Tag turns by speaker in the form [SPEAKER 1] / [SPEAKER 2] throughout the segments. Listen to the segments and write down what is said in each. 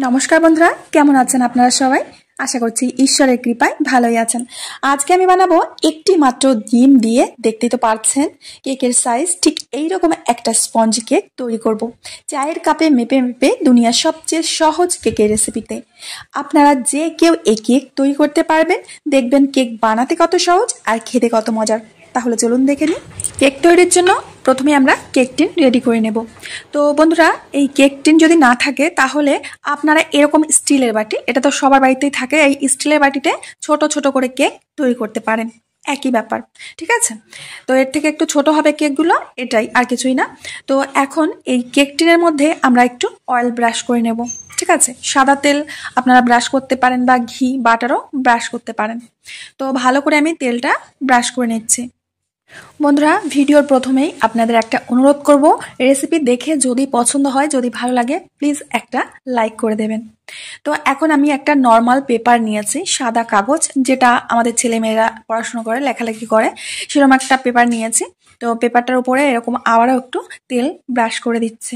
[SPEAKER 1] নমস্কার বন্ধুরা, কেমন আছেন আপনারা সবাই? আশা করছি ঈশ্বরের কৃপায় ভালোই আছেন। আজকে আমি বানাবো একটি মাত্র ডিম দিয়ে, দেখতেই তো পারছেন কেকের সাইজ ঠিক এইরকম একটা স্পঞ্জ কেক তৈরি করব। চায়ের কাপে মেপে মেপে দুনিয়ার সবচেয়ে সহজ কেকের রেসিপিতে আপনারা যে কেউ এই কেক তৈরি করতে পারবেন। দেখবেন কেক বানাতে কত সহজ আর খেতে কত মজার। তাহলে চলুন দেখে নিই। কেক তৈরির জন্য প্রথমে আমরা কেক টিন রেডি করে নেব। তো বন্ধুরা, এই কেক টিন যদি না থাকে তাহলে আপনারা এরকম স্টিলের বাটি, এটা তো সবার বাড়িতেই থাকে, এই স্টিলের বাটিতে ছোট ছোট করে কেক তৈরি করতে পারেন। একই ব্যাপার, ঠিক আছে? তো এর থেকে একটু ছোট হবে কেকগুলো, এটাই, আর কিছুই না। তো এখন এই কেক টিনের মধ্যে আমরা একটু অয়েল ব্রাশ করে নেব। ঠিক আছে, সাদা তেল আপনারা ব্রাশ করতে পারেন বা ঘি বাটারও ব্রাশ করতে পারেন। তো ভালো করে আমি তেলটা ব্রাশ করে নিচ্ছি। বন্ধুরা, ভিডিওর প্রথমেই আপনাদের একটা অনুরোধ করব, রেসিপি দেখে যদি পছন্দ হয়, যদি ভালো লাগে, প্লিজ একটা লাইক করে দেবেন। তো এখন আমি একটা নর্মাল পেপার নিয়েছি, সাদা কাগজ, যেটা আমাদের ছেলেমেয়েরা পড়াশোনা করে, লেখালেখি করে, সেরকম একটা পেপার নিয়েছি। তো পেপারটার উপরে এরকম আবারও একটু তেল ব্রাশ করে দিচ্ছি।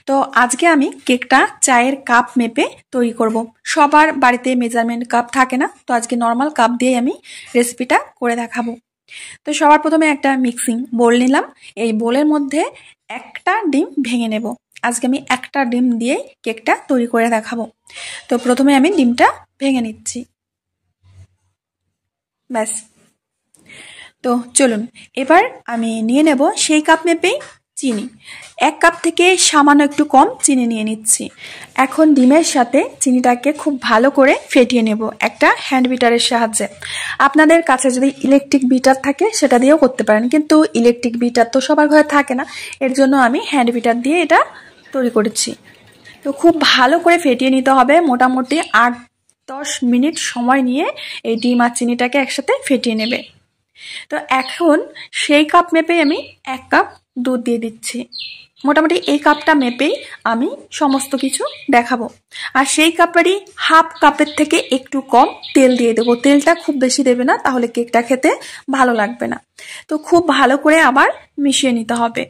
[SPEAKER 1] তো আজকে আমি কেকটা চায়ের কাপ মেপে তৈরি করব। সবার বাড়িতে মেজারমেন্ট কাপ থাকে না, তো আজকে নর্মাল কাপ দিয়ে আমি রেসিপিটা করে দেখাবো। তো সবার প্রথমে একটা মিক্সিং বোল নিলাম। এই বোলের মধ্যে একটা ডিম ভেঙে নেব। আজকে আমি একটা ডিম দিয়ে কেকটা তৈরি করে দেখাবো। তো প্রথমে আমি ডিমটা ভেঙে নিচ্ছি। ব্যাস। তো চলুন, এবার আমি নিয়ে নেব সেই কাপ মেপেই চিনি। 1 কাপ থেকে সামান্য একটু কম চিনি নিয়ে নিচ্ছি। এখন ডিমের সাথে চিনিটাকে খুব ভালো করে ফেটিয়ে নেব একটা হ্যান্ড বিটারের সাহায্যে। আপনাদের কাছে যদি ইলেকট্রিক বিটার থাকে সেটা দিয়েও করতে পারেন, কিন্তু ইলেকট্রিক বিটার তো সবার ঘরে থাকে না, এর জন্য আমি হ্যান্ড বিটার দিয়ে এটা তৈরি করেছি। তো খুব ভালো করে ফেটিয়ে নিতে হবে, মোটামুটি 8-10 মিনিট সময় নিয়ে এই ডিম আর চিনিটাকে একসাথে ফেটিয়ে নেবে। তো এখন সেই কাপ মেপেই আমি 1 কাপ দুধ দিয়ে দিচ্ছি। মোটামুটি এই কাপটা মেপেই আমি সমস্ত কিছু দেখাবো। আর সেই কাপেরই হাফ কাপের থেকে একটু কম তেল দিয়ে দেবো। তেলটা খুব বেশি দেবে না, তাহলে কেকটা খেতে ভালো লাগবে না। তো খুব ভালো করে আবার মিশিয়ে নিতে হবে।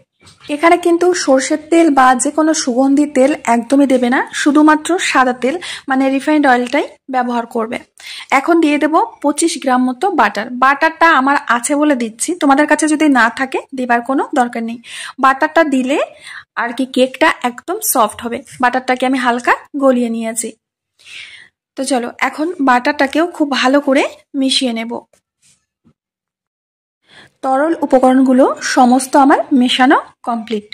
[SPEAKER 1] এখানে কিন্তু সর্ষের তেল বা যে কোনো সুগন্ধি তেল একদমই দেবে না, শুধুমাত্র সাদা তেল মানে রিফাইন্ড অয়েলটাই ব্যবহার করবে। এখন দিয়ে দেব 25 গ্রাম মতো বাটার। বাটারটা আমার আছে বলে দিচ্ছি, তোমাদের কাছে যদি না থাকে দেবার কোনো দরকার নেই। বাটারটা দিলে আর কি কেকটা একদম সফট হবে। বাটারটাকে আমি হালকা গলিয়ে নিয়েছি। তো চলো, এখন বাটারটাকেও খুব ভালো করে মিশিয়ে নেব। তরল উপকরণগুলো সমস্ত আমার মেশানো কমপ্লিট।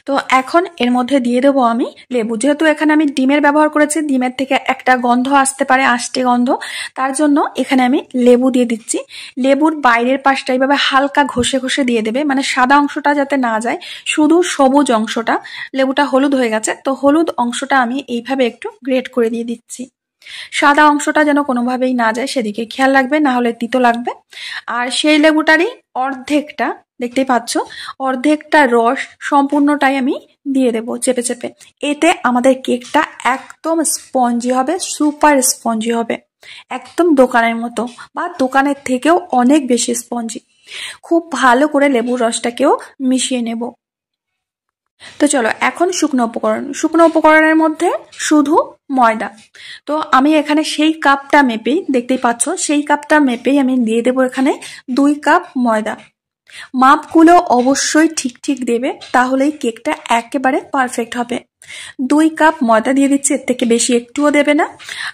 [SPEAKER 1] তো এখন এর মধ্যে দিয়ে দেবো আমি লেবু। যেহেতু এখানে আমি ডিমের ব্যবহার করেছি, ডিমের থেকে একটা গন্ধ আসতে পারে, আষ্টে গন্ধ, তার জন্য এখানে আমি লেবু দিয়ে দিচ্ছি। লেবুর বাইরের পাশটা এইভাবে হালকা ঘষে ঘষে দিয়ে দেবে, মানে সাদা অংশটা যাতে না যায়, শুধু সবুজ অংশটা। লেবুটা হলুদ হয়ে গেছে, তো হলুদ অংশটা আমি এইভাবে একটু গ্রেট করে দিয়ে দিচ্ছি। সাদা অংশটা যেন কোনোভাবেই না যায় সেদিকে খেয়াল রাখবে, না হলে তিতো লাগবে। আর সেই লেবুটারই অর্ধেকটা, দেখতেই পাচ্ছ, অর্ধেকটা রস সম্পূর্ণটাই আমি দিয়ে দেব চেপে চেপে। এতে আমাদের কেকটা একদম স্পঞ্জি হবে, সুপার স্পঞ্জি হবে, একদম দোকানের মতো বা দোকানের থেকেও অনেক বেশি স্পঞ্জি। খুব ভালো করে লেবুর রসটাকেও মিশিয়ে নেব। তো চলো, এখন শুকনো উপকরণের মধ্যে শুধু ময়দা। তো আমি এখানে সেই কাপটা মেপেই, দেখতেই পাচ্ছ, সেই কাপটা মেপেই আমি দিয়ে দেবো এখানে 2 কাপ ময়দা। মাপগুলো অবশ্যই ঠিক ঠিক দেবে, তাহলেই কেকটা একেবারে পারফেক্ট হবে। 2 কাপ ময়দা দিয়ে দিচ্ছি, এর থেকে বেশি একটুও দেবে না।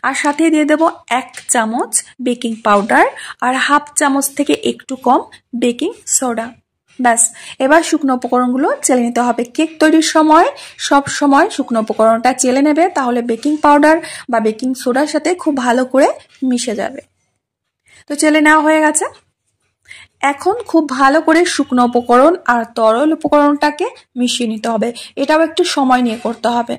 [SPEAKER 1] আর সাথে দিয়ে দেবো 1 চামচ বেকিং পাউডার আর হাফ চামচ থেকে একটু কম বেকিং সোডা। ব্যাস, এবার শুকনো উপকরণগুলো চেলে নিতে হবে। কেক তৈরির সময় সব সময় শুকনো উপকরণটা চেলে নেবে, তাহলে বেকিং পাউডার বা বেকিং সোডার সাথে খুব ভালো করে মিশে যাবে। তো চেলে নেওয়া হয়ে গেছে। এখন খুব ভালো করে শুকনো উপকরণ আর তরল উপকরণটাকে মিশিয়ে নিতে হবে। এটাও একটু সময় নিয়ে করতে হবে,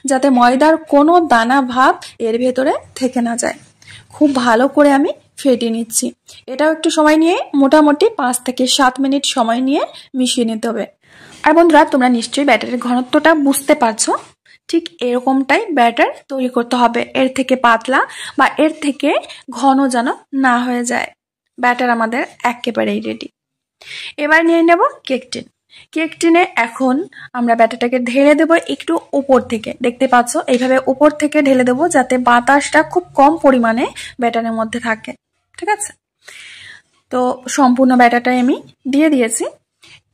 [SPEAKER 1] যাতে ময়দার কোনো দানা ভাব এর ভেতরে থেকে না যায়। খুব ভালো করে আমি ফেটিয়ে নিচ্ছি। এটাও একটু সময় নিয়ে, মোটামুটি 5 থেকে 7 মিনিট সময় নিয়ে মিশিয়ে নিতে হবে। আর বন্ধুরা, তোমরা নিশ্চয়ই ব্যাটারের ঘনত্বটা বুঝতে পারছো। ঠিক এরকমটাই ব্যাটার তৈরি করতে হবে, এর থেকে পাতলা বা এর থেকে ঘন যেন না হয়ে যায়। ব্যাটার আমাদের একেবারেই রেডি। এবার নিয়ে নেব কেক টিন। কেক টিনে এখন আমরা ব্যাটারটাকে ঢেলে দেবো একটু উপর থেকে, দেখতে পাচ্ছ এইভাবে উপর থেকে ঢেলে দেবো যাতে বাতাসটা খুব কম পরিমাণে ব্যাটারের মধ্যে থাকে। ঠিক আছে, তো সম্পূর্ণ ব্যাটারটাই আমি দিয়ে দিয়েছি।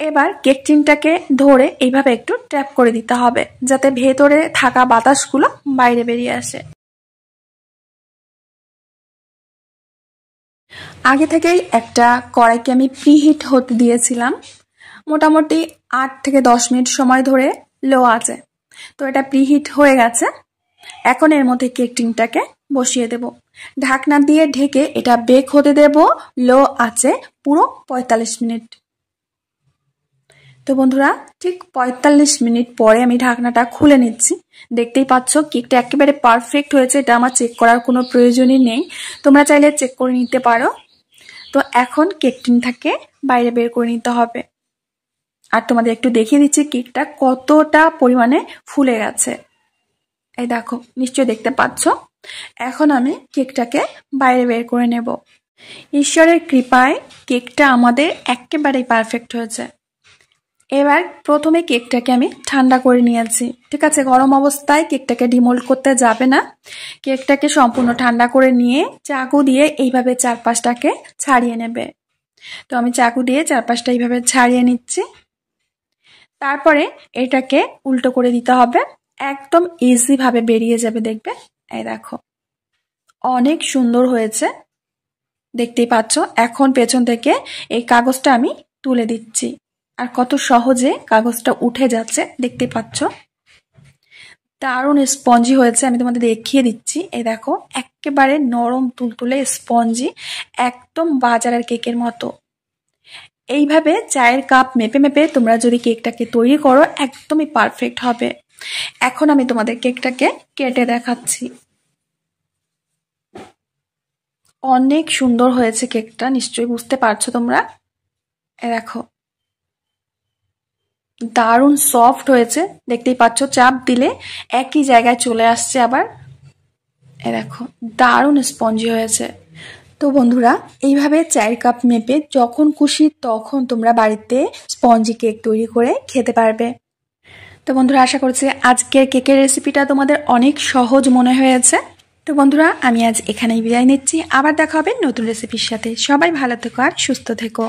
[SPEAKER 1] এবার কেক টিনটাকে ধরে এইভাবে একটু ট্যাপ করে দিতে হবে যাতে ভেতরে থাকা বাতাসগুলো বাইরে বেরিয়ে আসে। আগে থেকেই একটা কড়াইকে আমি প্রিহিট হতে দিয়েছিলাম, মোটামুটি 8 থেকে 10 মিনিট সময় ধরে লো আছে। তো এটা প্রিহিট হয়ে গেছে। এখন এর মধ্যে কেক টিনটাকে বসিয়ে দেব, ঢাকনা দিয়ে ঢেকে এটা বেক হতে দেব লো আছে পুরো 45 মিনিট। তো বন্ধুরা ঠিক 45 মিনিট পরে আমি ঢাকনাটা খুলে নিচ্ছি। দেখতেই পাচ্ছ কেকটা একেবারে পারফেক্ট হয়েছে, এটা আমার চেক করার কোনো প্রয়োজনই নেই, তোমরা চাইলে চেক করে নিতে পারো। তো এখন কেক টিন থেকে বাইরে বের করে নিতে হবে। আর তোমাদের একটু দেখিয়ে দিচ্ছি কেকটা কতটা পরিমাণে ফুলে গেছে। এই দেখো, নিশ্চয়ই দেখতে পাচ্ছ। এখন আমি কেকটাকে বাইরে বের করে নেব। ঈশ্বরের কৃপায় কেকটা আমাদের একেবারেই পারফেক্ট হয়েছে। এবার প্রথমে কেকটাকে আমি ঠান্ডা করে নিয়েছি। ঠিক আছে, গরম অবস্থায় কেকটাকে ডিমোল্ড করতে যাবে না। কেকটাকে সম্পূর্ণ ঠান্ডা করে নিয়ে চাকু দিয়ে এইভাবে চারপাশটাকে ছাড়িয়ে নেবে। তো আমি চাকু দিয়ে চারপাশটা এইভাবে ছাড়িয়ে নিচ্ছি। তারপরে এটাকে উল্টো করে দিতে হবে, একদম ইজি ভাবে বেরিয়ে যাবে, দেখবে। এই দেখো, অনেক সুন্দর হয়েছে, দেখতেই পাচ্ছ। এখন পেছন থেকে এই কাগজটা আমি তুলে দিচ্ছি, আর কত সহজে কাগজটা উঠে যাচ্ছে দেখতে পাচ্ছ। দারুণ স্পঞ্জি হয়েছে, আমি তোমাদের দেখিয়ে দিচ্ছি। এই দেখো, একেবারে নরম তুলতুলে স্পঞ্জি, একদম বাজারের কেকের মতো। এইভাবে চায়ের কাপ মেপে মেপে তোমরা যদি কেকটাকে তৈরি করো একদমই পারফেক্ট হবে। এখন আমি তোমাদের কেকটাকে কেটে দেখাচ্ছি। অনেক সুন্দর হয়েছে কেকটা, নিশ্চয়ই বুঝতে পারছো তোমরা। দেখো, দারুণ সফট হয়েছে, দেখতেই পাচ্ছ। চাপ দিলে একই জায়গায় চলে আসছে আবার। দেখো, দারুণ স্পঞ্জি হয়েছে। তো বন্ধুরা, এইভাবে চায়ের কাপ মেপে যখন খুশি তখন তোমরা বাড়িতে স্পঞ্জি কেক তৈরি করে খেতে পারবে। তো বন্ধুরা, আশা করছি আজকের কেকের রেসিপিটা তোমাদের অনেক সহজ মনে হয়েছে। তো বন্ধুরা, আমি আজ এখানেই বিদায় নিচ্ছি, আবার দেখা হবে নতুন রেসিপির সাথে। সবাই ভালো থেকো আর সুস্থ থেকো।